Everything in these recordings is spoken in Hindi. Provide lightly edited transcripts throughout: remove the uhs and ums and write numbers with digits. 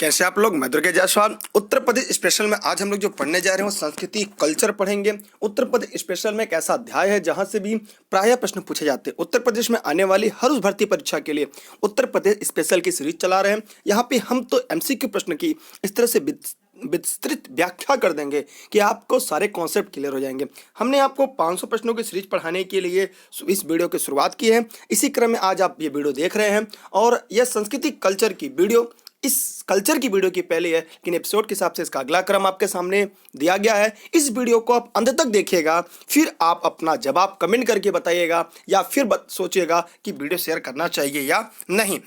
कैसे आप लोग? मैं दुर्गेश जायसवाल। उत्तर प्रदेश स्पेशल में आज हम लोग जो पढ़ने जा रहे हैं वो संस्कृति कल्चर पढ़ेंगे। उत्तर प्रदेश स्पेशल में एक ऐसा अध्याय है जहां से भी प्रायः प्रश्न पूछे जाते हैं। उत्तर प्रदेश में आने वाली हर उस भर्ती परीक्षा के लिए उत्तर प्रदेश स्पेशल की सीरीज चला रहे हैं। यहाँ पे हम तो एमसीक्यू प्रश्न की इस तरह से विस्तृत व्याख्या कर देंगे कि आपको सारे कॉन्सेप्ट क्लियर हो जाएंगे। हमने आपको 500 प्रश्नों की सीरीज पढ़ाने के लिए इस वीडियो की शुरुआत की है। इसी क्रम में आज आप ये वीडियो देख रहे हैं और यह संस्कृति कल्चर की वीडियो इस कल्चर की वीडियो की पहले है, लेकिन एपिसोड के हिसाब से इसका अगला क्रम आपके सामने दिया गया है। इस वीडियो को आप अंत तक देखिएगा, फिर आप अपना जवाब कमेंट करके बताइएगा या फिर सोचिएगा कि वीडियो शेयर करना चाहिए या नहीं।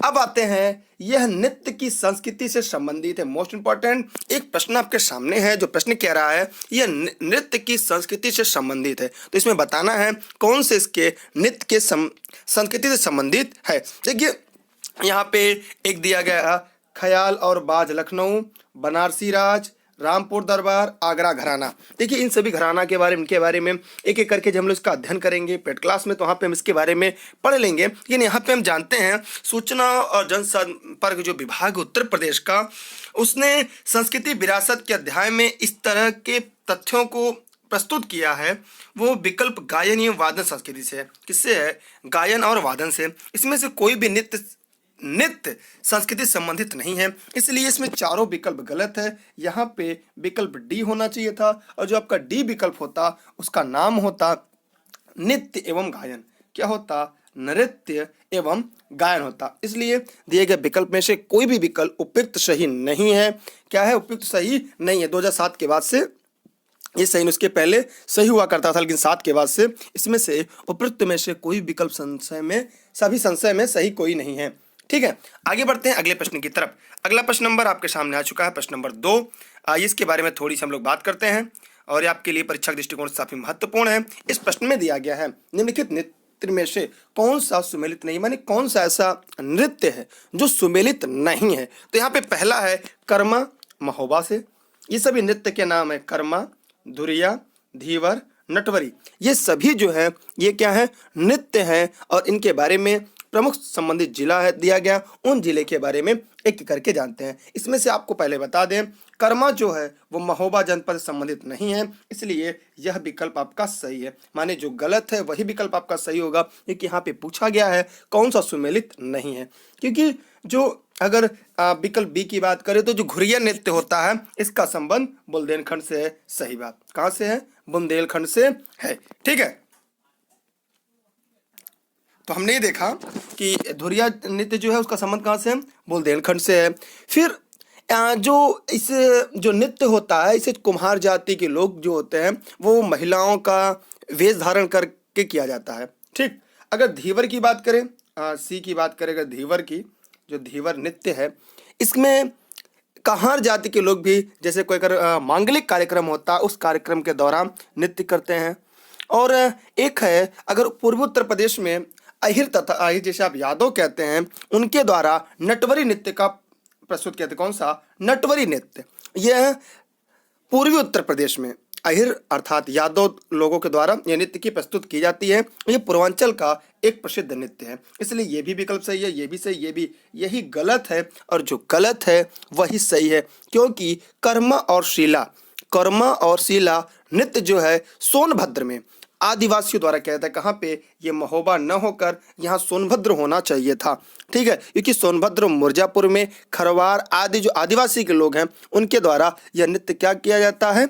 अब आते हैं, यह नृत्य की संस्कृति से संबंधित है। मोस्ट इंपॉर्टेंट एक प्रश्न आपके सामने है। जो प्रश्न कह रहा है यह नृत्य की संस्कृति से संबंधित है, तो इसमें बताना है कौन से इसके नृत्य के संस्कृति से संबंधित है। देखिए यहाँ पे एक दिया गया ख्याल और बाज लखनऊ, बनारसी राज, रामपुर दरबार, आगरा घराना। देखिए इन सभी घराना के बारे में एक एक करके जब हम लोग इसका अध्ययन करेंगे पेड क्लास में, तो वहाँ पे हम इसके बारे में पढ़ लेंगे। लेकिन यहाँ पे हम जानते हैं सूचना और जनसंपर्क जो विभाग उत्तर प्रदेश का, उसने संस्कृति विरासत के अध्याय में इस तरह के तथ्यों को प्रस्तुत किया है। वो विकल्प गायन एवं वादन संस्कृति से है। किससे है? गायन और वादन से। इसमें से कोई भी नित्य संस्कृति संबंधित नहीं है, इसलिए इसमें चारों विकल्प गलत है। यहाँ पे विकल्प डी होना चाहिए था और जो आपका डी विकल्प होता उसका नाम होता नृत्य एवं गायन। क्या होता? नृत्य एवं गायन होता। इसलिए दिए गए विकल्प में से कोई भी विकल्प उपयुक्त सही नहीं है। क्या है? उपयुक्त सही नहीं है। 2007 के बाद से ये सही, उसके पहले सही हुआ करता था, लेकिन 7 के बाद से इसमें से उपयुक्त में से कोई विकल्प सभी संशय में सही कोई नहीं है। ठीक है, आगे बढ़ते हैं अगले प्रश्न की तरफ। अगला प्रश्न नंबर आपके सामने आ चुका है, प्रश्न नंबर 2। इसके बारे में थोड़ी सी हम लोग बात करते हैं और ये आपके लिए परीक्षा के दृष्टिकोण से काफी महत्वपूर्ण है। इस प्रश्न में दिया गया है निम्नलिखित नृत्य में से कौन सा सुमेलित नहीं, माने कौन सा ऐसा नृत्य है जो सुमेलित नहीं है। तो यहाँ पे पहला है कर्मा महोबा से। ये सभी नृत्य के नाम है कर्मा, धुरिया, धीवर, नटवरी। ये सभी जो है ये क्या है? नृत्य है और इनके बारे में प्रमुख संबंधित जिला है दिया गया। उन जिले के बारे में एक करके जानते हैं। इसमें से आपको पहले बता दें, कर्मा जो है वो महोबा जनपद से संबंधित नहीं है, इसलिए यह विकल्प आपका सही है। माने जो गलत है वही विकल्प आपका सही होगा, क्योंकि यहाँ पे पूछा गया है कौन सा सुमेलित नहीं है। क्योंकि जो अगर विकल्प बी की बात करें तो जो घुरिया नृत्य होता है इसका संबंध बुंदेलखंड से है। सही बात। कहाँ से है? बुंदेलखंड से है। ठीक है, तो हमने ये देखा कि धुरिया नृत्य जो है उसका संबंध कहाँ से है? बुंदेलखंड से है। फिर जो नृत्य होता है इसे कुम्हार जाति के लोग जो होते हैं वो महिलाओं का वेश धारण करके किया जाता है। ठीक, अगर धीवर की बात करें, सी की बात करें अगर धीवर की, जो धीवर नृत्य है इसमें कहार जाति के लोग भी, जैसे कोई अगर मांगलिक कार्यक्रम होता है उस कार्यक्रम के दौरान नृत्य करते हैं। और एक है अगर पूर्वी उत्तर प्रदेश में अहिर तथा अहिर जैसे आप यादव कहते हैं उनके द्वारा नटवरी नृत्य का प्रस्तुत किया था। कौन सा? नटवरी नृत्य। यह पूर्वी उत्तर प्रदेश में अहिर अर्थात यादव लोगों के द्वारा यह नृत्य की प्रस्तुत की जाती है। यह पूर्वांचल का एक प्रसिद्ध नृत्य है, इसलिए ये भी विकल्प सही है, ये भी सही, ये भी, यही गलत है और जो गलत है वही सही है। क्योंकि कर्मा और शीला नृत्य जो है सोनभद्र में आदिवासियों द्वारा किया जाता है। कहाँ पे? ये महोबा न होकर यहाँ सोनभद्र होना चाहिए था। ठीक है, क्योंकि सोनभद्र मिर्जापुर में खरवार आदि जो आदिवासी के लोग हैं उनके द्वारा यह नृत्य क्या किया जाता है।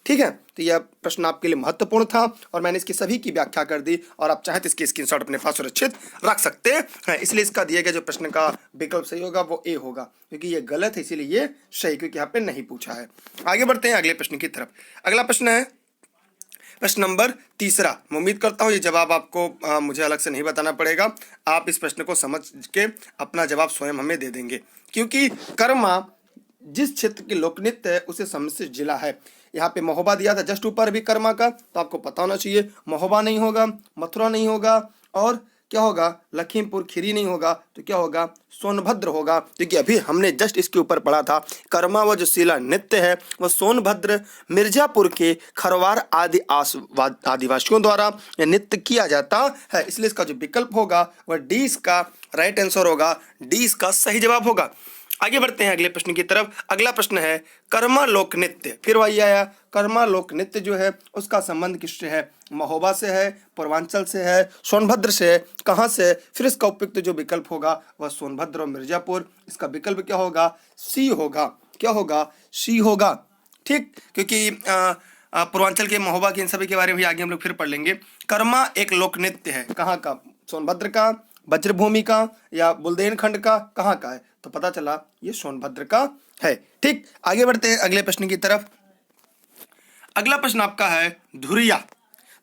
ठीक है, तो यह प्रश्न आपके लिए महत्वपूर्ण था और मैंने इसकी सभी की व्याख्या कर दी और आप चाहे तो इसकी स्क्रीनशॉट अपने पास सुरक्षित रख सकते हैं। इसलिए इसका दिया गया जो प्रश्न का विकल्प सही होगा वो ए होगा, क्योंकि ये गलत है इसीलिए ये सही, क्योंकि यहाँ पे नहीं पूछा है। आगे बढ़ते हैं अगले प्रश्न की तरफ। अगला प्रश्न है प्रश्न नंबर 3। मैं उम्मीद करता हूँ ये जवाब आपको मुझे अलग से नहीं बताना पड़ेगा। आप इस प्रश्न को समझ के अपना जवाब स्वयं हमें दे देंगे, क्योंकि कर्मा जिस क्षेत्र की लोक नृत्य है उसे सम्मिश्रित जिला है। यहाँ पे महोबा दिया था जस्ट ऊपर भी कर्मा का, तो आपको पता होना चाहिए महोबा नहीं होगा, मथुरा नहीं होगा और क्या होगा? लखीमपुर खीरी नहीं होगा, तो क्या होगा? सोनभद्र होगा। क्योंकि अभी हमने जस्ट इसके ऊपर पढ़ा था कर्मा व जो शीला नृत्य है वह सोनभद्र मिर्जापुर के खरवार आदि आदिवासियों द्वारा नृत्य किया जाता है। इसलिए इसका जो विकल्प होगा वह डी इसका राइट आंसर होगा, डी इसका सही जवाब होगा। आगे बढ़ते हैं अगले प्रश्न की तरफ। अगला प्रश्न है कर्मा लोक नृत्य। फिर वही आया, कर्मा लोक नृत्य जो है उसका संबंध किससे है? महोबा से है, पूर्वांचल से है, सोनभद्र से है, कहाँ से है? फिर इसका उपयुक्त जो विकल्प होगा वह सोनभद्र और मिर्जापुर। इसका विकल्प क्या होगा? सी होगा। क्या होगा? सी होगा। ठीक, क्योंकि पूर्वांचल के महोबा के इन सभी के बारे में भी आगे हम लोग फिर पढ़ लेंगे। कर्मा एक लोक नृत्य है, कहाँ का? सोनभद्र का, वज्रभूमि का, या बुंदेलखंड का, कहाँ का है? तो पता चला ये सोनभद्र का है। ठीक, आगे बढ़ते हैं अगले प्रश्न की तरफ। अगला प्रश्न आपका है धुरिया।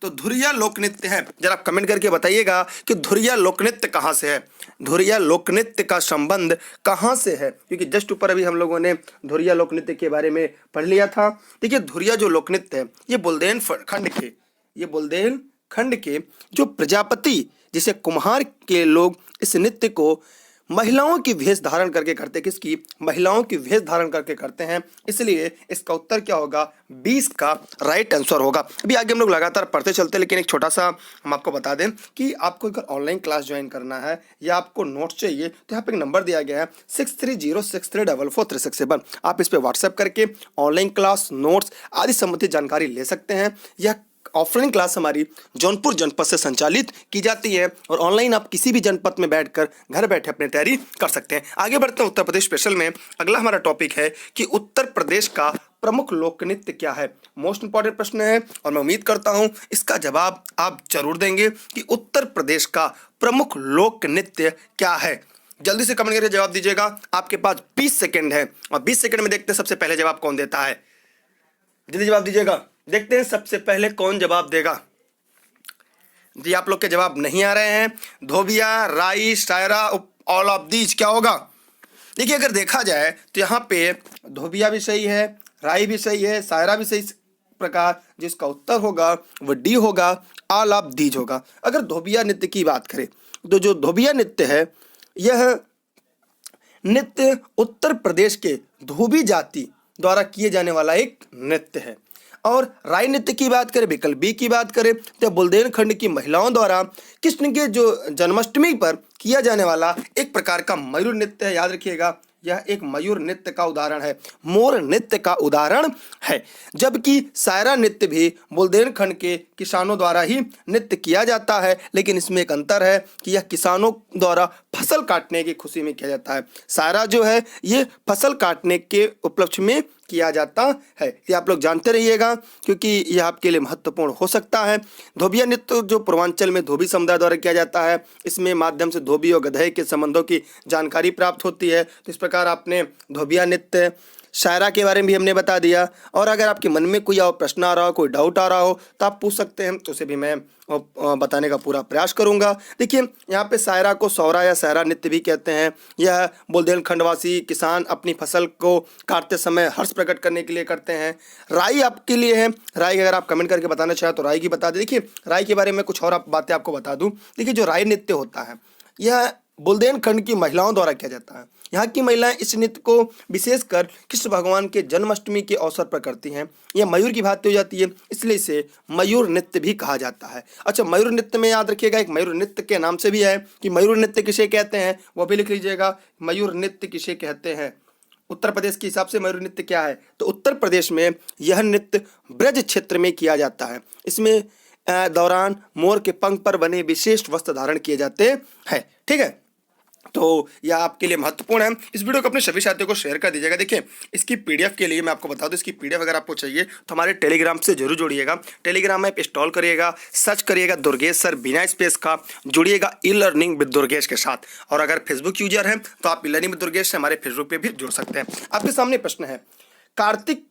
तो धुरिया लोक नृत्य है, जरा आप कमेंट करके बताइएगा कि धुरिया लोक नृत्य कहाँ से है, धुरिया लोक नृत्य का संबंध कहाँ से है, क्योंकि जस्ट ऊपर अभी हम लोगों ने धुरिया लोक नृत्य के बारे में पढ़ लिया था। देखिए धुरिया जो लोक नृत्य है ये बुंदेलखंड के जो प्रजापति जिसे कुम्हार के लोग इस नृत्य को महिलाओं की वेश धारण करके करते, किसकी? महिलाओं की वेश धारण करके करते हैं, इसलिए इसका उत्तर क्या होगा? 20 का राइट आंसर होगा। अभी आगे हम लोग लगातार पढ़ते चलते, लेकिन एक छोटा सा हम आपको बता दें कि आपको अगर ऑनलाइन क्लास ज्वाइन करना है या आपको नोट्स चाहिए तो यहाँ पे एक नंबर दिया गया है 6306344367। आप इस पर व्हाट्सएप करके ऑनलाइन क्लास, नोट्स आदि संबंधित जानकारी ले सकते हैं। यह ऑफलाइन क्लास हमारी जौनपुर जनपद से संचालित की जाती है और ऑनलाइन आप किसी भी जनपद में बैठकर घर बैठे अपनी तैयारी कर सकते हैं। आगे बढ़ते हैं उत्तर प्रदेश स्पेशल में। अगला हमारा टॉपिक है कि उत्तर प्रदेश का प्रमुख लोक नृत्य क्या है। मोस्ट इंपॉर्टेंट प्रश्न है और मैं उम्मीद करता हूं इसका जवाब आप जरूर देंगे कि उत्तर प्रदेश का प्रमुख लोक नृत्य क्या है। जल्दी से कमेंट करके जवाब दीजिएगा, आपके पास 20 सेकेंड है और 20 सेकेंड में देखते हैं सबसे पहले जवाब कौन देता है। जल्दी जवाब दीजिएगा, देखते हैं सबसे पहले कौन जवाब देगा। जी आप लोग के जवाब नहीं आ रहे हैं। धोबिया, राई, शायरा, ऑल ऑफ दीज क्या होगा? देखिए अगर देखा जाए तो यहाँ पे धोबिया भी सही है, राई भी सही है, शायरा भी सही प्रकार, जिसका उत्तर होगा वह डी होगा, ऑल ऑफ दीज होगा। अगर धोबिया नृत्य की बात करें तो जो धोबिया नृत्य है यह नृत्य उत्तर प्रदेश के धोबी जाति द्वारा किए जाने वाला एक नृत्य है। और राई नृत्य की बात करें, विकल्प बी की बात करें तो बुंदेलखंड की महिलाओं द्वारा कृष्ण के जो जन्माष्टमी पर किया जाने वाला एक प्रकार का मयूर नृत्य है। याद रखिएगा यह एक मयूर नृत्य का उदाहरण है, मोर नृत्य का उदाहरण है। जबकि सायरा नृत्य भी बुंदेलखंड के किसानों द्वारा ही नृत्य किया जाता है, लेकिन इसमें एक अंतर है कि यह किसानों द्वारा फसल काटने की खुशी में किया जाता है। सायरा जो है ये फसल काटने के उपलक्ष्य में किया जाता है। ये आप लोग जानते रहिएगा क्योंकि यह आपके लिए महत्वपूर्ण हो सकता है। धोबिया नृत्य जो पूर्वांचल में धोबी समुदाय द्वारा किया जाता है, इसमें माध्यम से धोबी और गधे के संबंधों की जानकारी प्राप्त होती है। तो इस प्रकार आपने धोबिया नृत्य, शायरा के बारे में भी हमने बता दिया। और अगर आपके मन में कोई और प्रश्न आ रहा हो, कोई डाउट आ रहा हो तो आप पूछ सकते हैं, तो उसे भी मैं बताने का पूरा प्रयास करूंगा। देखिए यहाँ पे शायरा को सौरा या शायरा नृत्य भी कहते हैं। यह बुंदेलखंडवासी किसान अपनी फसल को काटते समय हर्ष प्रकट करने के लिए करते हैं। राई आपके लिए है, राई अगर आप कमेंट करके बताना चाहें तो राई की बता दें। देखिए राई के बारे में कुछ और बातें आपको बता दूँ। देखिए जो राई नृत्य होता है यह बुंदेलखंड की महिलाओं द्वारा किया जाता है। यहाँ की महिलाएं इस नृत्य को विशेषकर कृष्ण भगवान के जन्माष्टमी के अवसर पर करती हैं। यह मयूर की भांति हो जाती है, इसलिए इसे मयूर नृत्य भी कहा जाता है। अच्छा, मयूर नृत्य में याद रखिएगा एक मयूर नृत्य के नाम से भी है कि मयूर नृत्य किसे कहते हैं, वो भी लिख लीजिएगा। मयूर नृत्य किसे कहते हैं उत्तर प्रदेश के हिसाब से मयूर नृत्य क्या है? तो उत्तर प्रदेश में यह नृत्य ब्रज क्षेत्र में किया जाता है। इसमें दौरान मोर के पंख पर बने विशेष वस्त्र धारण किए जाते हैं। ठीक है, तो यह आपके लिए महत्वपूर्ण है। इस वीडियो को अपने सभी साथियों को शेयर कर दीजिएगा। देखिए इसकी पीडीएफ के लिए मैं आपको बता दूं, इसकी पीडीएफ अगर आपको चाहिए तो हमारे टेलीग्राम से जरूर जुड़िएगा। टेलीग्राम ऐप इंस्टॉल करिएगा, सर्च करिएगा दुर्गेश सर बिना स्पेस का, जुड़िएगा ई लर्निंग विद दुर्गेश के साथ। और अगर फेसबुक यूजर हैं तो आप ई लर्निंग विद दुर्गेश से हमारे फेसबुक पे भी जुड़ सकते हैं। आपके सामने प्रश्न है, कार्तिक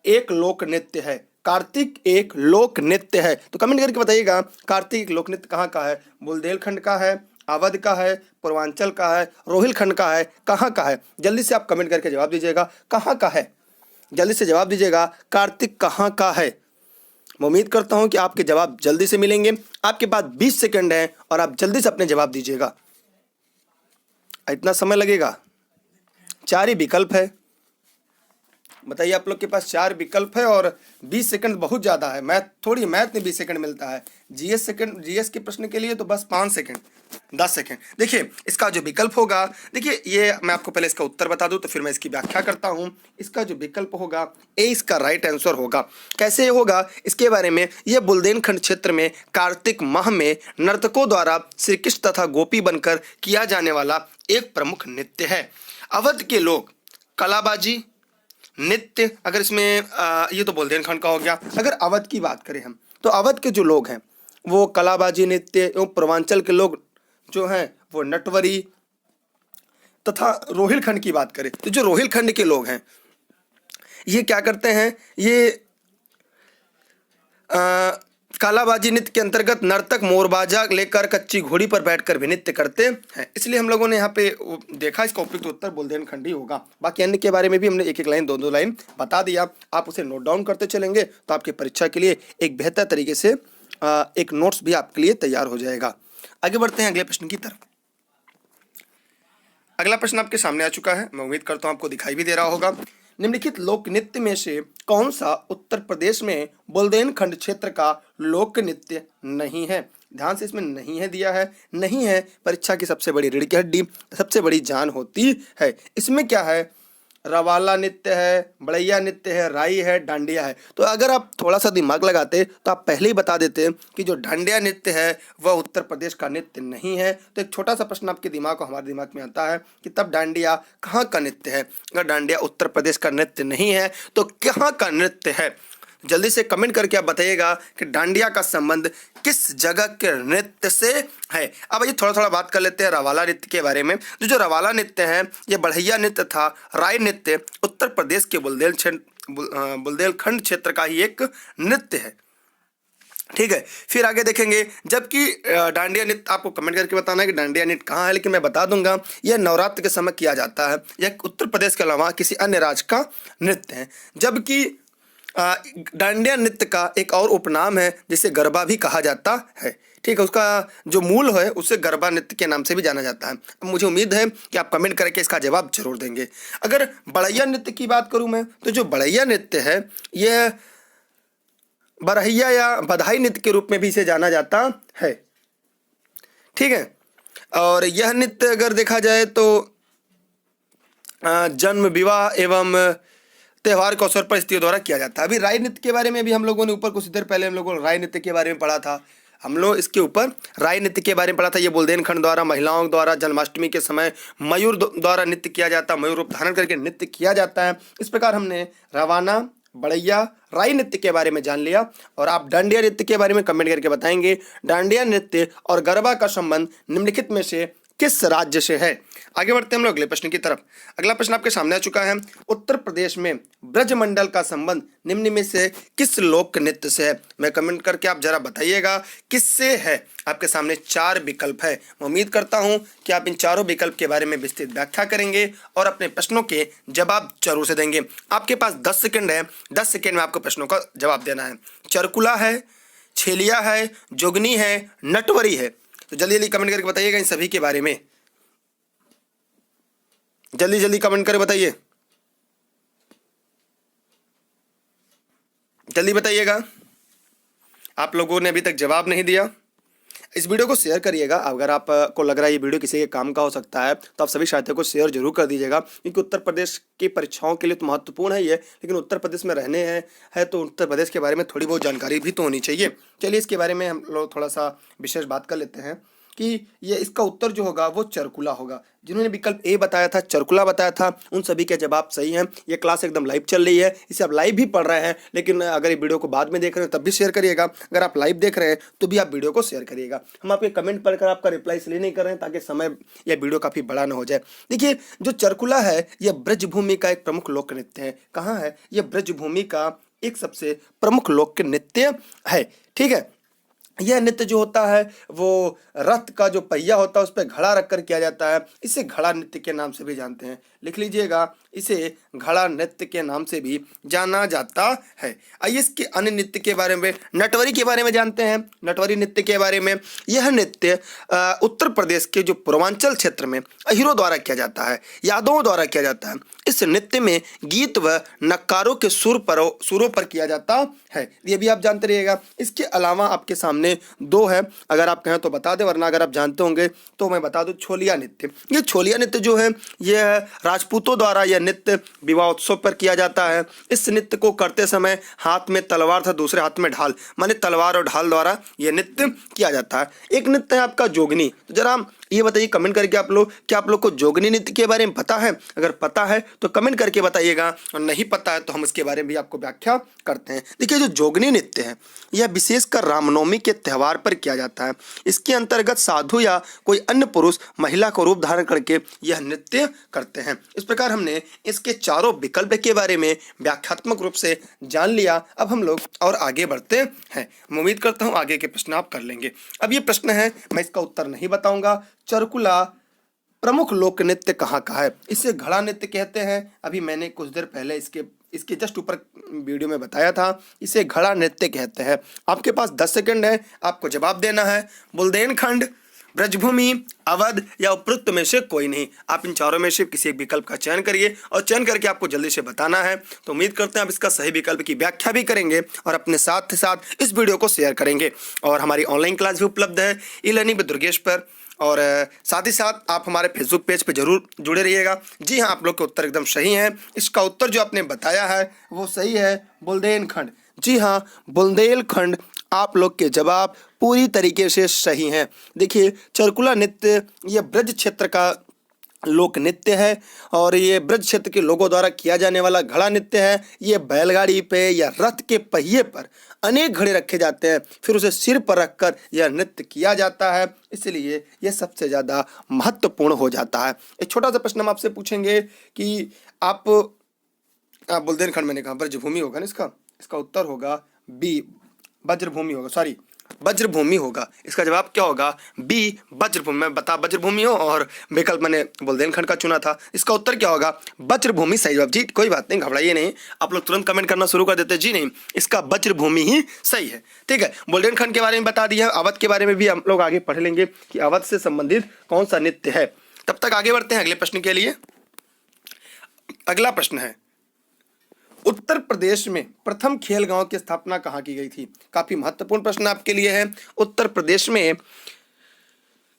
एक लोक नृत्य है, कार्तिक एक लोक नृत्य है, तो कमेंट करके बताइएगा कार्तिक एक लोक नृत्य कहाँ का है? बुंदेलखंड का है, अवध का है, पूर्वांचल का है, रोहिलखंड का है, कहाँ का है? जल्दी से आप कमेंट करके जवाब दीजिएगा कहाँ का है। जल्दी से जवाब दीजिएगा कार्तिक कहाँ का है। मैं उम्मीद करता हूं कि आपके जवाब जल्दी से मिलेंगे। आपके पास 20 सेकंड है और आप जल्दी से अपने जवाब दीजिएगा। इतना समय लगेगा? 4 ही विकल्प है, बताइए, आप लोग के पास 4 विकल्प है और 20 सेकंड बहुत ज़्यादा है। मैथ में 20 सेकंड मिलता है, जीएस के प्रश्न के लिए तो बस 5 सेकंड, 10 सेकंड। देखिए इसका जो विकल्प होगा, देखिए ये मैं आपको पहले इसका उत्तर बता दूं तो फिर मैं इसकी व्याख्या करता हूं। इसका जो विकल्प होगा ए इसका राइट आंसर होगा। कैसे होगा इसके बारे में, यह बुंदेलखंड क्षेत्र में कार्तिक माह में नर्तकों द्वारा श्री कृष्ण तथा गोपी बनकर किया जाने वाला एक प्रमुख नृत्य है। अवध के लोग कलाबाजी नृत्य, अगर इसमें ये तो बुंदेलखंड का हो गया। अगर अवध की बात करें हम, तो अवध के जो लोग हैं वो कलाबाजी नृत्य एवं पूर्वांचल के लोग जो हैं वो नटवरी तथा रोहिलखंड की बात करें तो जो रोहिलखंड के लोग हैं ये क्या करते हैं, ये कालाबाजी नृत्य के अंतर्गत नर्तक मोरबाजा लेकर कच्ची घोड़ी पर बैठकर भी नृत्य करते हैं। इसलिए हम लोगों ने यहाँ पे देखा इसका उपयुक्त उत्तर बुंदेलखंड ही होगा। बाकी अन्य के बारे में भी हमने एक एक लाइन दो दो लाइन बता दिया, आप उसे नोट डाउन करते चलेंगे तो आपकी परीक्षा के लिए एक बेहतर तरीके से एक नोट्स भी आपके लिए तैयार हो जाएगा। आगे बढ़ते हैं अगले प्रश्न की तरफ। अगला प्रश्न आपके सामने आ चुका है, मैं उम्मीद करता हूं आपको दिखाई भी दे रहा होगा। निम्नलिखित लोक नृत्य में से कौन सा उत्तर प्रदेश में बुंदेलखंड क्षेत्र का लोक नृत्य नहीं है? ध्यान से इसमें नहीं है दिया है, नहीं है परीक्षा की सबसे बड़ी रीढ़ की हड्डी, सबसे बड़ी जान होती है। इसमें क्या है, रवाला नृत्य है, बड़ैया नृत्य है, राई है, डांडिया है। तो अगर आप थोड़ा सा दिमाग लगाते तो आप पहले ही बता देते कि जो डांडिया नृत्य है वह उत्तर प्रदेश का नृत्य नहीं है। तो एक छोटा सा प्रश्न आपके दिमाग को हमारे दिमाग में आता है कि तब डांडिया कहाँ का नृत्य है? अगर डांडिया उत्तर प्रदेश का नृत्य नहीं है तो कहाँ का नृत्य है? जल्दी से कमेंट करके आप बताइएगा कि डांडिया का संबंध किस जगह के नृत्य से है। अब ये थोड़ा थोड़ा बात कर लेते हैं रवाला नृत्य के बारे में। जो रवाला नृत्य है ये बढ़ैया नृत्य था, राय नृत्य उत्तर प्रदेश के बुंदेलखंड क्षेत्र का ही एक नृत्य है। ठीक है, फिर आगे देखेंगे। जबकि डांडिया नृत्य आपको कमेंट करके बताना है कि डांडिया नृत्य कहाँ है, लेकिन मैं बता दूंगा यह नवरात्र के समय किया जाता है। यह उत्तर प्रदेश के अलावा किसी अन्य राज्य का नृत्य है। जबकि डांडिया नृत्य का एक और उपनाम है जिसे गरबा भी कहा जाता है। ठीक है, उसका जो मूल है उसे गरबा नृत्य के नाम से भी जाना जाता है। अब मुझे उम्मीद है कि आप कमेंट करके इसका जवाब जरूर देंगे। अगर बढ़ैया नृत्य की बात करूं मैं, तो जो बढ़ैया नृत्य है यह बरहैया या बधाई नृत्य के रूप में भी इसे जाना जाता है। ठीक है, और यह नृत्य अगर देखा जाए तो जन्म, विवाह एवं त्योहार के अवसर पर स्त्रियों द्वारा किया जाता है। अभी राय नृत्य के बारे में भी हम लोगों ने ऊपर कुछ देर पहले हम लोगों ने राय नृत्य के बारे में पढ़ा था। हम लोग इसके ऊपर राय नृत्य के बारे में पढ़ा था। ये बुंदेलखंड द्वारा महिलाओं द्वारा जन्माष्टमी के समय मयूर द्वारा नृत्य किया जाता है, मयूर रूप धारण करके नृत्य किया जाता है। इस प्रकार हमने रवाना, बढ़ैया, राई नृत्य के बारे में जान लिया। और आप डांडिया नृत्य के बारे में कमेंट करके बताएंगे डांडिया नृत्य और गरबा का संबंध निम्नलिखित में से किस राज्य से है। आगे बढ़ते हैं हम लोग अगले प्रश्न की तरफ। अगला प्रश्न आपके सामने आ चुका है। उत्तर प्रदेश में ब्रजमंडल का संबंध निम्न में से किस लोक नृत्य से है? मैं कमेंट करके आप जरा बताइएगा किससे है। आपके सामने 4 विकल्प है। मैं उम्मीद करता हूं कि आप इन चारों विकल्प के बारे में विस्तृत व्याख्या करेंगे और अपने प्रश्नों के जवाब जरूर से देंगे। आपके पास 10 सेकंड है, 10 सेकंड में आपको प्रश्नों का जवाब देना है। चरकुला है, छेलिया है, जोगनी है, नटवरी है। तो जल्दी जल्दी कमेंट करके बताइएगा इन सभी के बारे में। जल्दी जल्दी कमेंट करके बताइए, जल्दी बताइएगा। आप लोगों ने अभी तक जवाब नहीं दिया। इस वीडियो को शेयर करिएगा। अगर आपको लग रहा है ये वीडियो किसी के काम का हो सकता है तो आप सभी साथियों को शेयर जरूर कर दीजिएगा, क्योंकि उत्तर प्रदेश की परीक्षाओं के लिए तो महत्वपूर्ण है ये, लेकिन उत्तर प्रदेश में रहने हैं तो उत्तर प्रदेश के बारे में थोड़ी बहुत जानकारी भी तो होनी चाहिए। चलिए इसके बारे में हम लोग थोड़ा सा विशेष बात कर लेते हैं कि ये इसका उत्तर जो होगा वो चरकुला होगा। जिन्होंने विकल्प ए बताया था, चरकुला बताया था, उन सभी के जवाब सही हैं। ये क्लास एकदम लाइव चल रही है, इसे आप लाइव भी पढ़ रहे हैं, लेकिन अगर ये वीडियो को बाद में देख रहे हैं तब भी शेयर करिएगा। अगर आप लाइव देख रहे हैं तो भी आप वीडियो को शेयर करिएगा। हम आपके कमेंट पढ़कर आपका रिप्लाई इसलिए नहीं कर रहे हैं ताकि समय या वीडियो काफ़ी बड़ा ना हो जाए। देखिए जो चरकुला है यह ब्रजभूमि का एक प्रमुख लोक नृत्य है। कहाँ है? यह ब्रजभूमि का एक सबसे प्रमुख लोक नृत्य है। ठीक है, यह नृत्य जो होता है वो रथ का जो पहिया होता है उस पर घड़ा रखकर किया जाता है। इसे घड़ा नृत्य के नाम से भी जानते हैं। लिख लीजिएगा, इसे घड़ा नृत्य के नाम से भी जाना जाता है। आइए इसके अन्य नृत्य के बारे में, नटवरी के बारे में जानते हैं। नटवरी नृत्य के बारे में, यह नृत्य उत्तर प्रदेश के जो पूर्वांचल क्षेत्र में अहीरों द्वारा किया जाता है, यादवों द्वारा किया जाता है। इस नृत्य में गीत व नक्कारों के सुरों पर किया जाता है। ये भी आप जानते रहिएगा। इसके अलावा आपके सामने दो है, अगर आप कहें तो बता दें, वरना अगर आप जानते होंगे तो मैं बता दूं। छोलिया नृत्य, ये छोलिया नृत्य जो है यह राजपूतों द्वारा यह नृत्य विवाह उत्सव पर किया जाता है। इस नृत्य को करते समय हाथ में तलवार था, दूसरे हाथ में ढाल, माने तलवार और ढाल द्वारा यह नृत्य किया जाता है। एक नृत्य है आपका जोगनी। तो जरा ये बताइए कमेंट करके आप लोग, क्या आप लोग को जोगनी नृत्य के बारे में पता है? अगर पता है तो कमेंट करके बताइएगा, और नहीं पता है तो हम इसके बारे में भी आपको व्याख्या करते हैं। देखिए, जो जोगनी नृत्य है यह विशेषकर रामनवमी के त्यौहार पर किया जाता है। इसके अंतर्गत साधु या कोई अन्य पुरुष महिला को रूप धारण करके यह नृत्य करते हैं। इस प्रकार हमने इसके चारों विकल्प के बारे में व्याख्यात्मक रूप से जान लिया। अब हम लोग और आगे बढ़ते हैं। मैं उम्मीद करता हूँ आगे के प्रश्न आप कर लेंगे। अब ये प्रश्न है, मैं इसका उत्तर नहीं बताऊंगा। चरकुला प्रमुख लोक नृत्य कहाँ का है? इसे घड़ा नृत्य कहते हैं। अभी मैंने कुछ देर पहले इसके जस्ट ऊपर वीडियो में बताया था, इसे घड़ा नृत्य कहते हैं। आपके पास 10 सेकंड है, आपको जवाब देना है। बुंदेलखंड, ब्रजभूमि, अवध या उपरोक्त में से कोई नहीं। आप इन चारों में से किसी एक विकल्प का चयन करिए और चयन करके आपको जल्दी से बताना है। तो उम्मीद करते हैं आप इसका सही विकल्प की व्याख्या भी करेंगे और अपने साथ साथ इस वीडियो को शेयर करेंगे। और हमारी ऑनलाइन क्लास भी उपलब्ध है ई लर्निंग विद दुर्गेश पर, और साथ ही साथ आप हमारे फेसबुक पेज पर जरूर जुड़े रहिएगा। जी हाँ, आप लोग के उत्तर एकदम सही हैं। इसका उत्तर जो आपने बताया है वो सही है, बुंदेलखंड। जी हाँ, बुंदेलखंड आप लोग के जवाब पूरी तरीके से सही हैं। देखिए, चरकुला नृत्य यह ब्रज क्षेत्र का लोक नृत्य है और ये ब्रज क्षेत्र के लोगों द्वारा किया जाने वाला घड़ा नृत्य है। ये बैलगाड़ी पे या रथ के पहिए पर अनेक घड़े रखे जाते हैं, फिर उसे सिर पर रखकर यह नृत्य किया जाता है, इसलिए यह सबसे ज़्यादा महत्वपूर्ण हो जाता है। एक छोटा सा प्रश्न हम आपसे पूछेंगे कि आप बुंदेलखंड, मैंने कहा ब्रजभूमि होगा ना इसका उत्तर होगा बी, वज्रभूमि होगा, सॉरी वज्रभूमि होगा। इसका जवाब क्या होगा? बी, वज्रभूमि। मैं बता वज्रभूमि हो और विकल्प मैंने बुंदेलखंड का चुना था। इसका उत्तर क्या होगा? वज्रभूमि सही जवाब। जी कोई बात नहीं, घबराइए नहीं, आप लोग तुरंत कमेंट करना शुरू कर देते हैं। जी नहीं, इसका वज्रभूमि ही सही है। ठीक है, बुंदेलखंड के बारे में बता दिया। अवध के बारे में भी हम लोग आगे पढ़ लेंगे कि अवध से संबंधित कौन सा नृत्य है। तब तक आगे बढ़ते हैं अगले प्रश्न के लिए। अगला प्रश्न है, उत्तर प्रदेश में प्रथम खेल गांव की स्थापना कहाँ की गई थी? काफी महत्वपूर्ण प्रश्न आपके लिए है। उत्तर प्रदेश में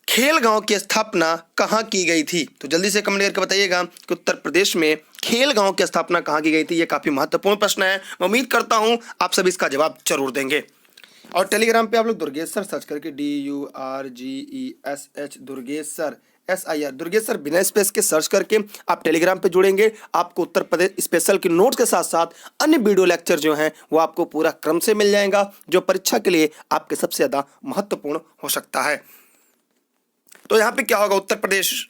खेल गांव की स्थापना कहाँ की गई थी? तो जल्दी से कमेंट करके बताइएगा कि उत्तर प्रदेश में खेल गांव की स्थापना कहाँ की गई थी। ये काफी महत्वपूर्ण प्रश्न है। मैं उम्मीद करता हूं आप सभी इसका जवाब जरूर देंगे। और टेलीग्राम पे आप लोग दुर्गेश सर सर्च करके DURGESH Durgesh sir SIR Durgesh sir बिना स्पेस के सर्च करके आप टेलीग्राम पे जुड़ेंगे। आपको उत्तर प्रदेश स्पेशल के नोट्स के साथ साथ अन्य वीडियो लेक्चर जो हैं वो आपको पूरा क्रम से मिल जाएगा, जो परीक्षा के लिए आपके सबसे ज़्यादा महत्वपूर्ण हो सकता है। तो यहाँ पे क्या होगा? उत्तर प्रदेश,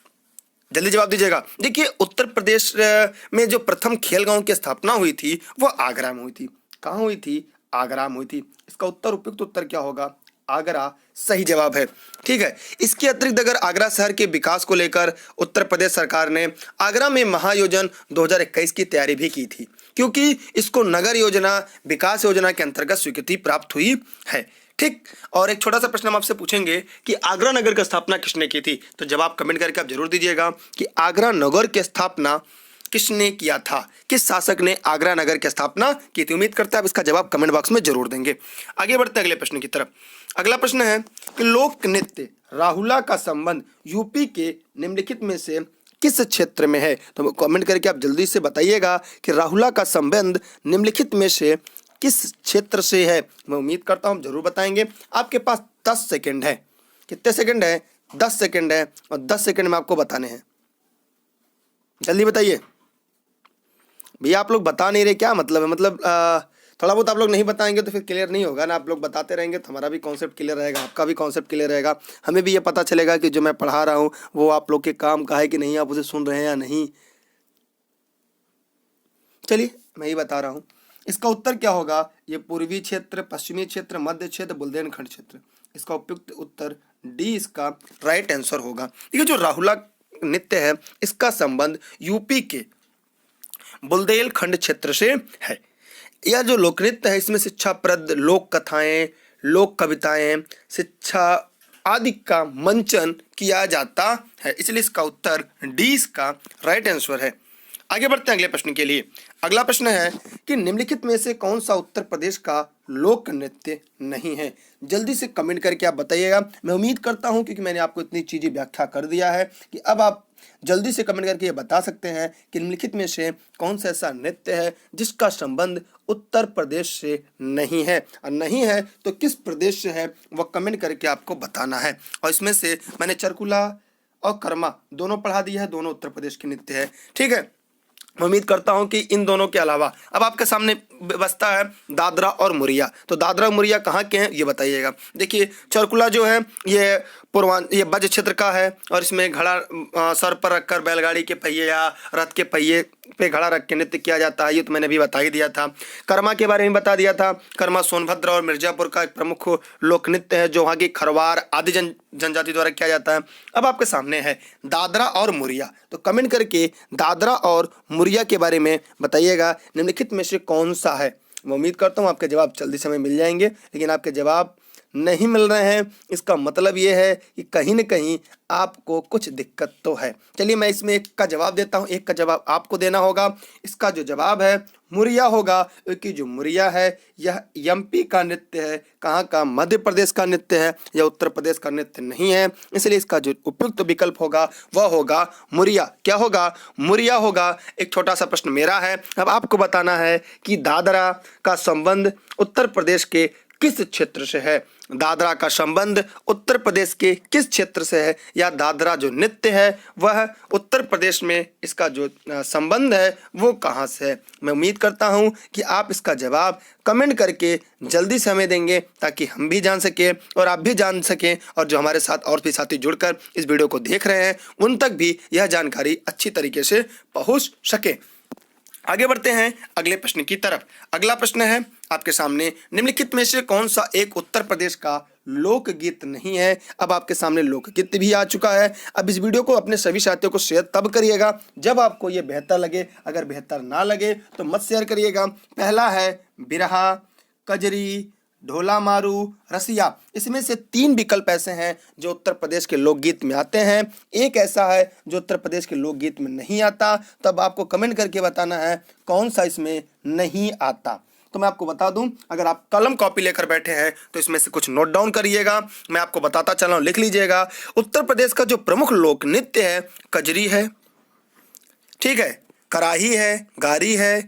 जल्दी जवाब दीजिएगा। देखिए, उत्तर प्रदेश में जो प्रथम खेल गांव की स्थापना हुई थी वो आगरा में हुई थी। कहाँ हुई थी? आगरा में हुई थी। इसका उत्तर, उपयुक्त उत्तर क्या होगा? आगरा सही जवाब है। ठीक है, इसके अतिरिक्त अगर आगरा शहर के विकास को लेकर उत्तर प्रदेश सरकार ने आगरा में महायोजन 2021 की तैयारी भी की थी, क्योंकि इसको नगर योजना विकास योजना के अंतर्गत स्वीकृति प्राप्त हुई है। ठीक, और एक छोटा सा प्रश्न हम आपसे पूछेंगे कि आगरा नगर की स्थापना किसने की थी? तो जवाब कमेंट करके आप जरूर दीजिएगा कि आगरा नगर की स्थापना किसने किया था, किस शासक ने आगरा नगर की स्थापना की थी। उम्मीद करते हैं आप इसका जवाब कमेंट बॉक्स में जरूर देंगे। आगे बढ़ते हैं अगले प्रश्न की तरफ। अगला प्रश्न है कि लोक नृत्य राहुला का संबंध यूपी के निम्नलिखित में से किस क्षेत्र में है? तो कमेंट करके आप जल्दी से बताइएगा कि राहुला का संबंध निम्नलिखित में से किस क्षेत्र से है। मैं उम्मीद करता हूँ जरूर बताएंगे। आपके पास 10 सेकंड है। कितने सेकंड है? 10 सेकंड है, और 10 सेकंड में आपको बताने हैं। जल्दी बताइए भैया, आप लोग बता नहीं रहे, क्या मतलब है? मतलब थोड़ा बहुत आप लोग नहीं बताएंगे तो फिर क्लियर नहीं होगा ना। आप लोग बताते रहेंगे तो हमारा भी कॉन्सेप्ट क्लियर रहेगा, आपका भी कॉन्सेप्ट क्लियर रहेगा। हमें भी ये पता चलेगा कि जो मैं पढ़ा रहा हूँ वो आप लोग के काम का है कि नहीं, आप उसे सुन रहे हैं या नहीं। चलिए मैं ही बता रहा हूँ। इसका उत्तर क्या होगा? ये पूर्वी क्षेत्र, पश्चिमी क्षेत्र, मध्य क्षेत्र, बुंदेलखंड क्षेत्र। इसका उपयुक्त उत्तर डी इसका राइट आंसर होगा। देखिए जो राहुला नृत्य है इसका संबंध यूपी के बुंदेलखंड क्षेत्र से है। यह जो लोक नृत्य है इसमें शिक्षाप्रद लोक कथाएं, लोक कविताएं, शिक्षा आदि का मंचन किया जाता है, इसलिए इसका उत्तर डी इसका राइट आंसर है। आगे बढ़ते हैं अगले प्रश्न के लिए। अगला प्रश्न है कि निम्नलिखित में से कौन सा उत्तर प्रदेश का लोक नृत्य नहीं है। जल्दी से कमेंट करके आप बताइएगा। मैं उम्मीद करता हूं क्योंकि मैंने आपको इतनी चीजें व्याख्या कर दिया है कि अब आप जल्दी से कमेंट करके ये बता सकते हैं कि निम्नलिखित में से कौन सा ऐसा नृत्य है जिसका संबंध उत्तर प्रदेश से नहीं है, और नहीं है तो किस प्रदेश से है वह कमेंट करके आपको बताना है। और इसमें से मैंने चरकुला और कर्मा दोनों पढ़ा दिया है, दोनों उत्तर प्रदेश के नृत्य है। ठीक है, मैं उम्मीद करता हूं कि इन दोनों के अलावा अब आपके सामने बचता है दादरा और मुरिया। तो दादरा और मुरिया कहाँ के हैं ये बताइएगा। देखिए चरकुला जो है ये ब्रज क्षेत्र का है और इसमें घड़ा सर पर रखकर बैलगाड़ी के पहिए या रथ के पहिए पे घड़ा रख के नृत्य किया जाता है, ये तो मैंने अभी बता ही दिया था। कर्मा के बारे में बता दिया था। कर्मा सोनभद्र और मिर्जापुर का एक प्रमुख लोक नृत्य है जो वहाँ की खरवार आदि जनजाति द्वारा किया जाता है। अब आपके सामने है दादरा और मुरिया, तो कमेंट करके दादरा और मुरिया के बारे में बताइएगा निम्नलिखित में से कौन सा है। मैं उम्मीद करता हूँ आपके जवाब जल्दी समय मिल जाएंगे, लेकिन आपके जवाब नहीं मिल रहे हैं। इसका मतलब ये है कि कहीं न कहीं आपको कुछ दिक्कत तो है। चलिए मैं इसमें एक का जवाब देता हूँ, एक का जवाब आपको देना होगा। इसका जो जवाब है मुरिया होगा, क्योंकि जो मुरिया है यह एमपी का नृत्य है। कहाँ का? मध्य प्रदेश का नृत्य है, यह उत्तर प्रदेश का नृत्य नहीं है। इसलिए इसका जो उपयुक्त विकल्प होगा वह होगा मुरिया। क्या होगा? मुरिया होगा। एक छोटा सा प्रश्न मेरा है, अब आपको बताना है कि दादरा का संबंध उत्तर प्रदेश के किस क्षेत्र से है। दादरा का संबंध उत्तर प्रदेश के किस क्षेत्र से है, या दादरा जो नृत्य है वह उत्तर प्रदेश में इसका जो संबंध है वो कहाँ से है। मैं उम्मीद करता हूँ कि आप इसका जवाब कमेंट करके जल्दी से हमें देंगे ताकि हम भी जान सकें और आप भी जान सकें, और जो हमारे साथ और भी साथी जुड़कर इस वीडियो को देख रहे हैं उन तक भी यह जानकारी अच्छी तरीके से पहुँच सके। आगे बढ़ते हैं अगले प्रश्न की तरफ। अगला प्रश्न है आपके सामने, निम्नलिखित में से कौन सा एक उत्तर प्रदेश का लोकगीत नहीं है। अब आपके सामने लोकगीत भी आ चुका है। अब इस वीडियो को अपने सभी साथियों को शेयर तब करिएगा जब आपको ये बेहतर लगे, अगर बेहतर ना लगे तो मत शेयर करिएगा। पहला है बिरहा, कजरी, ढोला मारू, रसिया। इसमें से 3 विकल्प ऐसे हैं जो उत्तर प्रदेश के लोकगीत में आते हैं, एक ऐसा है जो उत्तर प्रदेश के लोकगीत में नहीं आता। तब आपको कमेंट करके बताना है कौन सा इसमें नहीं आता। तो मैं आपको बता दूं, अगर आप कलम कॉपी लेकर बैठे हैं तो इसमें से कुछ नोट डाउन करिएगा। मैं आपको बताता चला हूं, लिख लीजिएगा। उत्तर प्रदेश का जो प्रमुख लोक नृत्य है कजरी है, ठीक है, कराही है, गारी है,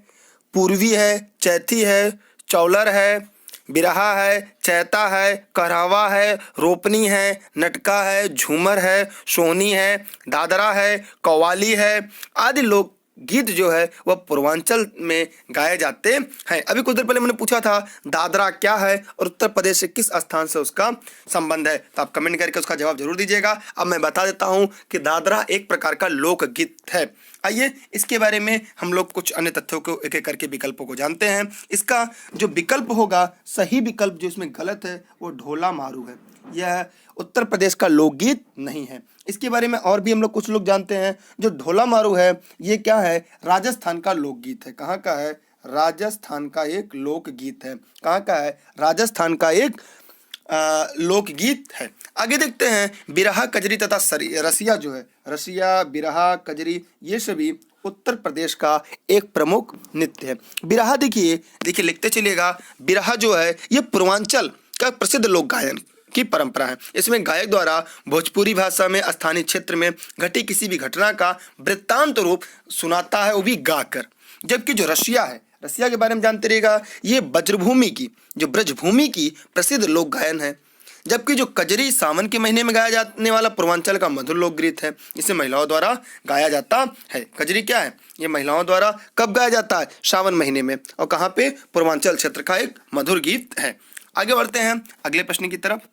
पूर्वी है, चैथी है, चौलर है, बिरहा है, चैता है, कहरावा है, रोपनी है, नटका है, झूमर है, सोनी है, दादरा है, कव्वाली है आदि लोक गीत जो है वह पूर्वांचल में गाए जाते हैं। अभी कुछ देर पहले मैंने पूछा था दादरा क्या है और उत्तर प्रदेश से किस स्थान से उसका संबंध है, तो आप कमेंट करके उसका जवाब जरूर दीजिएगा। अब मैं बता देता हूं कि दादरा एक प्रकार का लोकगीत है। आइए इसके बारे में हम लोग कुछ अन्य तथ्यों को एक एक करके विकल्पों को जानते हैं। इसका जो विकल्प होगा, सही विकल्प जो इसमें गलत है वो ढोला मारू है। यह उत्तर प्रदेश का लोकगीत नहीं है। इसके बारे में और भी हम लोग कुछ लोग जानते हैं। जो ढोला मारू है ये क्या है? राजस्थान का लोकगीत है। कहाँ का है? राजस्थान का एक लोकगीत है। कहाँ का है? राजस्थान का एक लोकगीत है। आगे देखते हैं बिरहा, कजरी तथा रसिया जो है, रसिया, बिरहा, कजरी ये सभी उत्तर प्रदेश का एक प्रमुख नृत्य है। बिरहा देखिए लिखते चलिएगा। बिरहा जो है ये पूर्वांचल का प्रसिद्ध लोक गायन की परंपरा है। इसमें गायक द्वारा भोजपुरी भाषा में स्थानीय क्षेत्र में घटी किसी भी घटना का वृत्तांत रूप सुनाता है, वो भी गाकर। जबकि जो रसिया है, रसिया के बारे में जानते रहिएगा, ये ब्रजभूमि की प्रसिद्ध लोक गायन है। जबकि जो कजरी सावन के महीने में गाया जाने वाला पूर्वांचल का मधुर लोकगीत है, इसे महिलाओं द्वारा गाया जाता है। कजरी क्या है? ये महिलाओं द्वारा कब गाया जाता है? सावन महीने में। और कहाँ पे? पूर्वांचल क्षेत्र का एक मधुर गीत है। आगे बढ़ते हैं अगले प्रश्न की तरफ।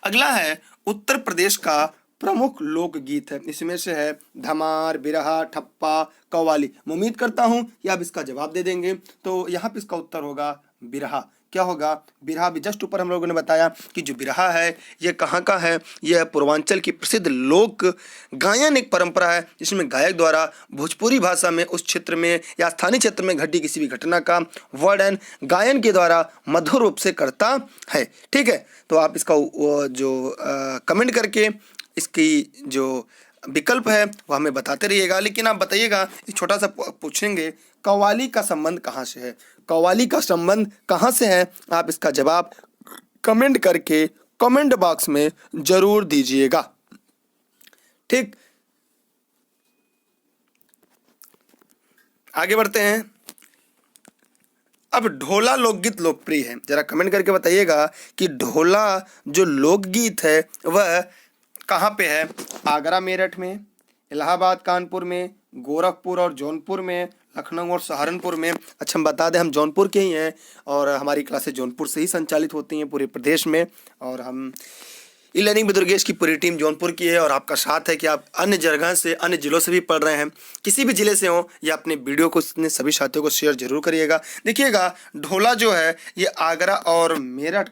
अगला है उत्तर प्रदेश का प्रमुख लोकगीत है। इसमें से है धमार, बिरहा, ठप्पा, कव्वाली। मैं उम्मीद करता हूं कि आप इसका जवाब दे देंगे। तो यहाँ पे इसका उत्तर होगा बिरहा। क्या होगा, बिरहा। अभी जस्ट ऊपर हम लोगों ने बताया कि जो बिरहा है ये कहाँ का है, यह पूर्वांचल की प्रसिद्ध लोक गायन एक परंपरा है जिसमें गायक द्वारा भोजपुरी भाषा में उस क्षेत्र में या स्थानीय क्षेत्र में घटी किसी भी घटना का वर्णन गायन के द्वारा मधुर रूप से करता है। ठीक है, तो आप इसका जो कमेंट करके इसकी जो विकल्प है वो हमें बताते रहिएगा। लेकिन आप बताइएगा, एक छोटा सा पूछेंगे, कव्वाली का संबंध कहाँ से है, कव्वाली का संबंध कहाँ से है, आप इसका जवाब कमेंट करके कमेंट बॉक्स में जरूर दीजिएगा। ठीक, आगे बढ़ते हैं। अब ढोला लोकगीत लोकप्रिय है, जरा कमेंट करके बताइएगा कि ढोला जो लोकगीत है वह कहाँ पे है, आगरा मेरठ में, इलाहाबाद कानपुर में, गोरखपुर और जौनपुर में, लखनऊ और सहारनपुर में। अच्छा, हम बता दें हम जौनपुर के ही हैं और हमारी क्लासेस जौनपुर से ही संचालित होती हैं पूरे प्रदेश में, और हम ई लर्निंग विद दुर्गेश की पूरी टीम जौनपुर की है। और आपका साथ है कि आप अन्य जगह से, अन्य जिलों से भी पढ़ रहे हैं, किसी भी जिले से हो, या अपने वीडियो को अपने सभी साथियों को शेयर जरूर करिएगा। देखिएगा, ढोला जो है ये आगरा और मेरठ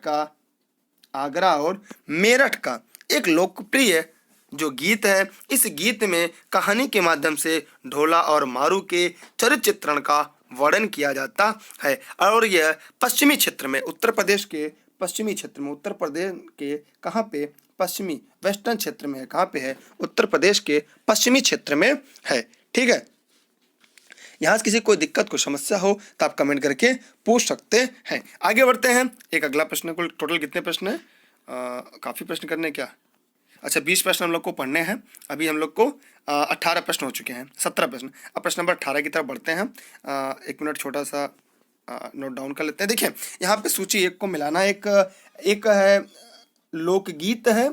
का एक लोकप्रिय जो गीत है। इस गीत में कहानी के माध्यम से ढोला और मारू के चरित्र चित्रण का वर्णन किया जाता है, और यह पश्चिमी क्षेत्र में, उत्तर प्रदेश के पश्चिमी क्षेत्र में, उत्तर प्रदेश के कहाँ पे, पश्चिमी वेस्टर्न क्षेत्र में है। कहाँ पे है, उत्तर प्रदेश के पश्चिमी क्षेत्र में है। ठीक है, यहाँ से किसी कोई दिक्कत, कोई समस्या हो तो आप कमेंट करके पूछ सकते हैं। आगे बढ़ते हैं, एक अगला प्रश्न। को टोटल कितने प्रश्न है, काफ़ी प्रश्न करने क्या, अच्छा 20 प्रश्न हम लोग को पढ़ने हैं। अभी हम लोग को 18 प्रश्न हो चुके हैं, 17 प्रश्न। अब प्रश्न नंबर 18 की तरफ बढ़ते हैं। एक मिनट छोटा सा नोट डाउन कर लेते हैं। देखिए, यहाँ पे सूची एक को मिलाना, एक है लोकगीत है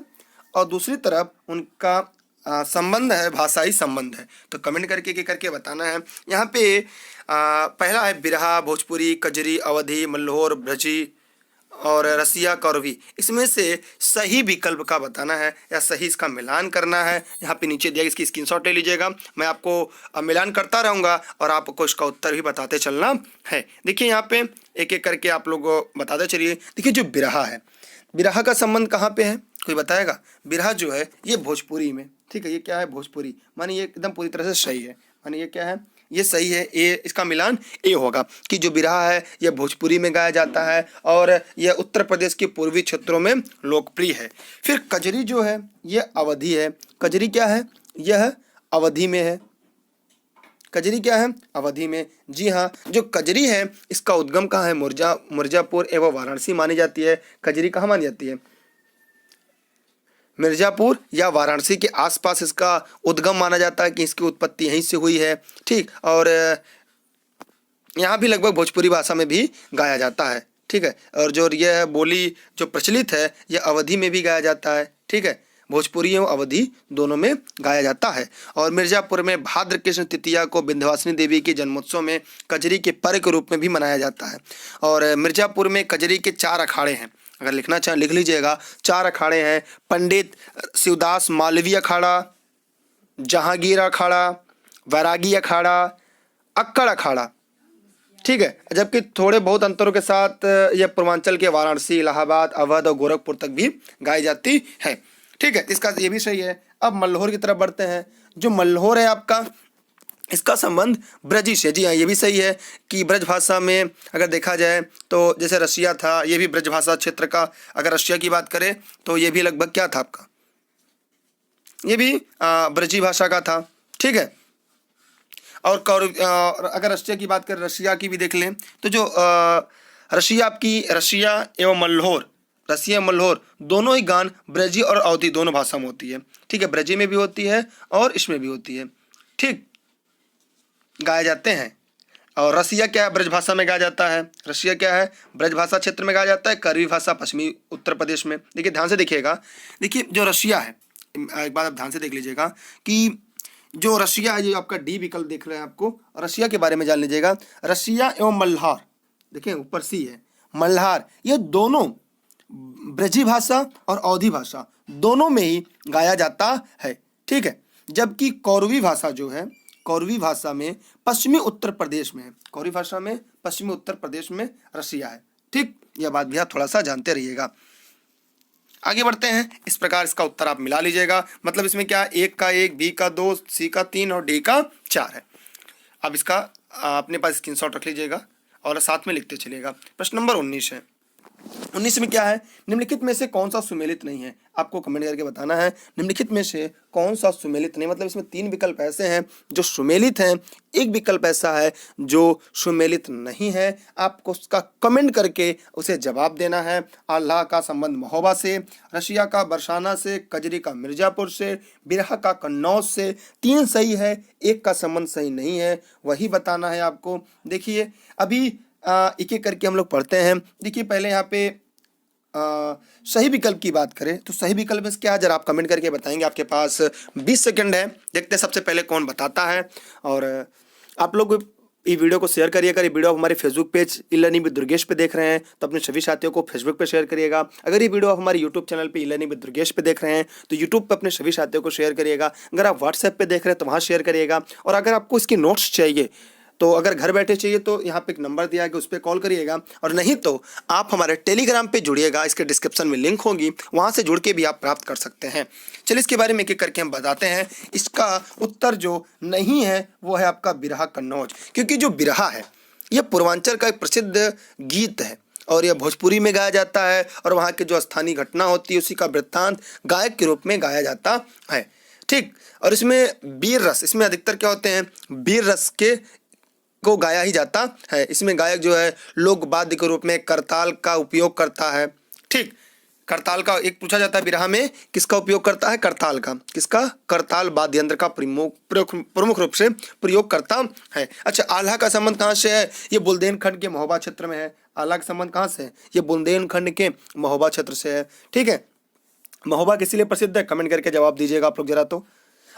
और दूसरी तरफ उनका संबंध है, भाषाई संबंध है। तो कमेंट करके बताना है। यहाँ पे पहला है बिरहा, भोजपुरी, कजरी, अवधी, मल्होर, ब्रजी और रसिया, कौरवी। इसमें से सही विकल्प का बताना है या सही इसका मिलान करना है। यहाँ पे नीचे दिया, इसकी स्क्रीनशॉट ले लीजिएगा। मैं आपको मिलान करता रहूँगा और आपको इसका उत्तर भी बताते चलना है। देखिए, यहाँ पे एक एक करके आप लोग बताते चलिए। देखिए, जो बिरहा है, बिरहा का संबंध कहाँ पे है, कोई बताएगा? बिरहा जो है ये भोजपुरी में, ठीक है, ये क्या है, भोजपुरी, माने ये एकदम पूरी तरह से सही है, माने ये क्या है, ये सही है। ए, इसका मिलान ए होगा कि जो बिरहा है यह भोजपुरी में गाया जाता है और यह उत्तर प्रदेश के पूर्वी क्षेत्रों में लोकप्रिय है। फिर कजरी जो है यह अवधि है। कजरी क्या है, यह अवधि में है। कजरी क्या है, अवधि में। जी हाँ, जो कजरी है इसका उद्गम कहाँ है, मिर्जापुर एवं वाराणसी मानी जाती है। कजरी कहाँ मानी जाती है, मिर्जापुर या वाराणसी के आसपास इसका उद्गम माना जाता है कि इसकी उत्पत्ति यहीं से हुई है। ठीक, और यहाँ भी लगभग भोजपुरी भाषा में भी गाया जाता है। ठीक है, और जो यह बोली जो प्रचलित है यह अवधि में भी गाया जाता है। ठीक है, भोजपुरी एवं अवधि दोनों में गाया जाता है। और मिर्जापुर में भाद्र कृष्ण तृतीया को विंध्यवासिनी देवी के जन्मोत्सव में कजरी के पर्व के रूप में भी मनाया जाता है। और मिर्जापुर में कजरी के 4 अखाड़े हैं, अगर लिखना चाहें लिख लीजिएगा। 4 अखाड़े हैं, पंडित शिवदास मालवीय अखाड़ा, जहांगीर अखाड़ा, वैरागी अखाड़ा, अक्कड़ अखाड़ा। ठीक है, जबकि थोड़े बहुत अंतरों के साथ यह पूर्वांचल के वाराणसी, इलाहाबाद, अवध और गोरखपुर तक भी गाई जाती है। ठीक है, इसका ये भी सही है। अब मल्होर की तरफ बढ़ते हैं। जो मल्होर है आपका, इसका संबंध ब्रजी से। जी हाँ, ये भी सही है कि ब्रज भाषा में अगर देखा जाए तो जैसे रसिया था, ये भी ब्रज भाषा क्षेत्र का। अगर रसिया की बात करें तो ये भी लगभग क्या था आपका, ये भी ब्रजी भाषा का था। ठीक है, और अगर रसिया की बात करें, रसिया की भी देख लें तो जो रसिया आपकी, रसिया एवं मल्होर, रसिया मल्होर दोनों ही गान ब्रजी और अवधी दोनों भाषा में होती है। ठीक है, ब्रजी में भी होती है और इसमें भी होती है। ठीक, गाए जाते हैं। और रसिया क्या है, ब्रजभाषा में गाया जाता है। रसिया क्या है, ब्रजभाषा क्षेत्र में गाया जाता है। करवी भाषा पश्चिमी उत्तर प्रदेश में। देखिए, ध्यान से देखिएगा। देखिए, जो रसिया है, एक बात आप ध्यान से देख लीजिएगा कि जो रसिया है, ये आपका डी विकल्प देख रहे हैं आपको, रसिया के बारे में जान लीजिएगा। रसिया एवं मल्हार, देखिए ऊपर सी है, मल्हार, ये दोनों ब्रजी भाषा और अवधी भाषा दोनों में ही गाया जाता है। ठीक है, जबकि कौरवी भाषा जो है, कौरवी भाषा में पश्चिमी उत्तर प्रदेश में है। कौरवी भाषा में पश्चिमी उत्तर प्रदेश में रसिया है। ठीक, यह बात भी आप थोड़ा सा जानते रहिएगा। आगे बढ़ते हैं। इस प्रकार इसका उत्तर आप मिला लीजिएगा। मतलब इसमें क्या, एक का 1, बी का 2, सी का 3 और डी का 4 है। अब इसका अपने पास स्क्रीनशॉट रख लीजिएगा और साथ में लिखते चलिएगा। प्रश्न नंबर 19 है। 19 में क्या है, निम्नलिखित में से कौन सा सुमेलित नहीं है, आपको कमेंट करके बताना है। निम्नलिखित में से कौन सा सुमेलित नहीं, मतलब इसमें 3 विकल्प ऐसे हैं जो सुमेलित हैं, एक विकल्प ऐसा है जो सुमेलित नहीं है। आपको उसका कमेंट करके उसे जवाब देना है। आल्हा का संबंध महोबा से, रशिया का बरसाना से, कजरी का मिर्जापुर से, बिरहा का कन्नौज से। 3 सही है, एक का संबंध सही नहीं है, वही बताना है आपको। देखिए अभी एक एक करके हम लोग पढ़ते हैं। देखिए पहले यहाँ पे सही विकल्प की बात करें तो सही विकल्प में क्या है, जरा आप कमेंट करके बताएंगे। आपके पास 20 सेकंड है। देखते हैं सबसे पहले कौन बताता है। और आप लोग ये वीडियो को शेयर करिएगा। ये वीडियो आप हमारे Facebook page e learning with Durgesh पे देख रहे हैं तो अपने सभी साथियों को फेसबुक पे शेयर करिएगा। अगर ये वीडियो आप हमारे यूट्यूब चैनल पे ई लर्निंग विद दुर्गेश पे देख रहे हैं तो यूट्यूब पे अपने सभी साथियों को शेयर करिएगा। अगर आप व्हाट्सएप पे देख रहे हैं तो वहाँ शेयर करिएगा। और अगर आपको इसकी नोट्स चाहिए तो अगर घर बैठे चाहिए तो यहाँ पे एक नंबर दिया है, उस पर कॉल करिएगा। और नहीं तो आप हमारे टेलीग्राम पे जुड़िएगा, इसके डिस्क्रिप्शन में लिंक होगी, वहाँ से जुड़ के भी आप प्राप्त कर सकते हैं। चलिए इसके बारे में एक एक करके हम बताते हैं। इसका उत्तर जो नहीं है वो है आपका बिरहा कन्नौज, क्योंकि जो बिरहा है यह पूर्वांचल का एक प्रसिद्ध गीत है और यह भोजपुरी में गाया जाता है और वहाँ की जो स्थानीय घटना होती है उसी का वृत्तांत गायक के रूप में गाया जाता है। ठीक, और इसमें वीर रस, इसमें अधिकतर क्या होते हैं, वीर रस के को गाया ही जाता है। इसमें गायक जो है लोक वाद्य के रूप में करताल का उपयोग करता है। ठीक, करताल का एक पूछा जाता है बिरहा में किसका उपयोग करता है, करताल का। किसका, करताल वाद्य यंत्र का प्रमुख रूप से प्रयोग करता है। अच्छा, आल्हा का संबंध कहाँ से है, ये बुंदेलखंड के महोबा क्षेत्र में है। आल्हा का संबंध कहाँ से है, ये बुंदेलखंड के महोबा क्षेत्र से है। ठीक है, महोबा किस लिए प्रसिद्ध है, कमेंट करके जवाब दीजिएगा आप लोग जरा तो।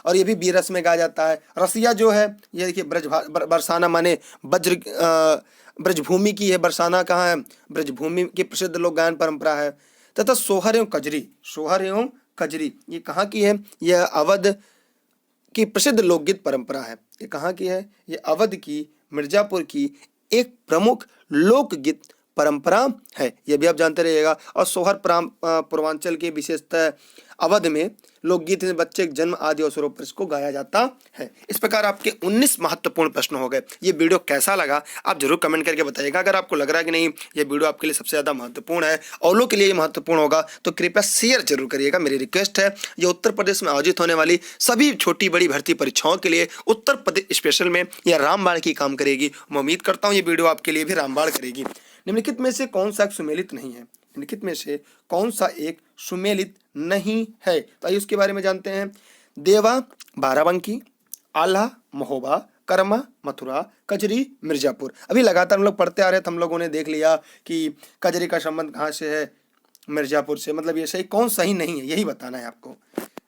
और ये भी बीरस में गाया जाता है। रसिया जो है ये देखिए बरसाना माने वज्र ब्रजभूमि की है। बरसाना कहाँ है, ब्रजभूमि की प्रसिद्ध लोक गायन परंपरा है। तथा सोहर एवं कजरी, सोहर एवं कजरी ये कहाँ की है, यह अवध की प्रसिद्ध लोकगीत परंपरा है। ये कहाँ की है, ये अवध की मिर्जापुर की एक प्रमुख लोकगीत परंपरा है। यह भी आप जानते रहिएगा। और सोहर पूर्वांचल की विशेषता अवध में लोकगीत में बच्चे के जन्म आदि अवसरों पर इसको गाया जाता है। इस प्रकार आपके 19 महत्वपूर्ण प्रश्न हो गए। ये वीडियो कैसा लगा आप जरूर कमेंट करके बताइएगा। अगर आपको लग रहा है कि नहीं ये वीडियो आपके लिए सबसे ज़्यादा महत्वपूर्ण है और लोग के लिए महत्वपूर्ण होगा तो कृपया शेयर जरूर करिएगा। मेरी रिक्वेस्ट है, ये उत्तर प्रदेश में आयोजित होने वाली सभी छोटी बड़ी भर्ती परीक्षाओं के लिए उत्तर प्रदेश स्पेशल में यह रामबाण की काम करेगी। मैं उम्मीद करता हूँ ये वीडियो आपके लिए भी रामबाण करेगी। निम्नलिखित में से कौन सा सुमेलित नहीं है, निम्नलिखित में से कौन सा एक सुमेलित नहीं है, तो आइए उसके बारे में जानते हैं। देवा बाराबंकी, आल्हा महोबा, कर्मा मथुरा, कजरी मिर्जापुर। अभी लगातार हम लोग पढ़ते आ रहे थे, हम लोगों ने देख लिया कि कजरी का संबंध कहाँ से है, मिर्जापुर से। मतलब ये सही कौन सही नहीं है यही बताना है आपको।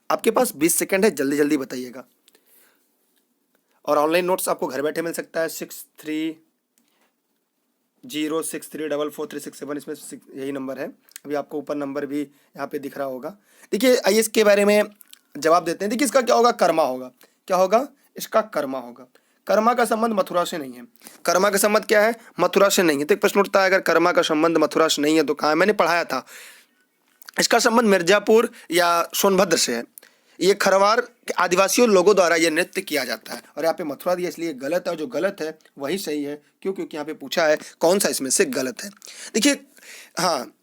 आपके पास 20 सेकंड है, जल्दी जल्दी बताइएगा। और ऑनलाइन नोट्स आपको घर बैठे मिल सकता है 6306344367, इसमें यही नंबर है। अभी आपको ऊपर नंबर भी यहाँ पे दिख रहा होगा। देखिए आइए इसके बारे में जवाब देते हैं। देखिए इसका क्या होगा, कर्मा होगा। क्या होगा, इसका कर्मा होगा। कर्मा का संबंध मथुरा से नहीं है। कर्मा का संबंध क्या है, मथुरा से नहीं है। तो एक प्रश्न उठता है अगर कर्मा का संबंध मथुरा से नहीं है तो कहाँ है, मैंने पढ़ाया था। इसका संबंध मिर्जापुर या सोनभद्र से है। ये खरवार के आदिवासियों लोगों द्वारा ये नृत्य किया जाता है। और यहाँ पे मथुरा दिया इसलिए गलत है, और जो गलत है वही सही है। क्यों, क्योंकि यहाँ पे पूछा है कौन सा इसमें से गलत है। देखिए हाँ,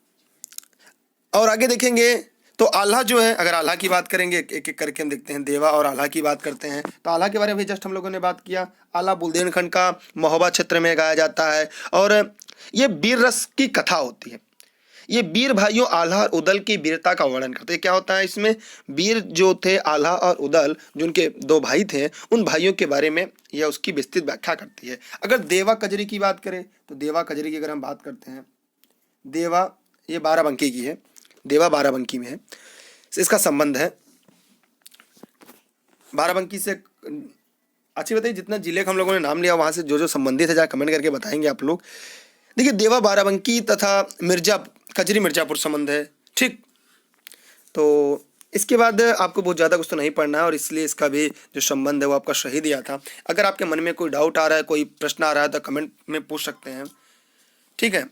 और आगे देखेंगे तो आल्हा जो है, अगर आल्हा की बात करेंगे एक एक करके हम देखते हैं। देवा और आल्हा की बात करते हैं तो आल्हा के बारे में जस्ट हम लोगों ने बात किया। आल्हा बुंदेलखंड का महोबा क्षेत्र में गाया जाता है और ये वीर रस की कथा होती है। ये वीर भाइयों आल्हा और उदल की वीरता का वर्णन करते हैं। क्या होता है इसमें, वीर जो थे आल्हा और उदल जो उनके 2 भाई थे, उन भाइयों के बारे में यह उसकी विस्तृत व्याख्या करती है। अगर देवा कजरी की बात करें तो देवा कजरी की अगर हम बात करते हैं, देवा ये बाराबंकी की है, देवा बाराबंकी में है, इसका संबंध है बाराबंकी से। अच्छी बताइए जितना जिले का हम लोगों ने नाम लिया वहाँ से जो जो संबंधित है, जरा कमेंट करके बताएंगे आप लोग। देखिए देवा बाराबंकी तथा कजरी मिर्जापुर संबंध है। ठीक, तो इसके बाद आपको बहुत ज़्यादा कुछ तो नहीं पढ़ना है और इसलिए इसका भी जो संबंध है वो आपका सही दिया था। अगर आपके मन में कोई डाउट आ रहा है, कोई प्रश्न आ रहा है तो कमेंट में पूछ सकते हैं। ठीक है,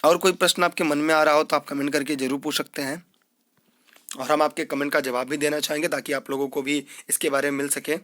और कोई प्रश्न आपके मन में आ रहा हो तो आप कमेंट करके जरूर पूछ सकते हैं, और हम आपके कमेंट का जवाब भी देना चाहेंगे ताकि आप लोगों को भी इसके बारे में मिल सके।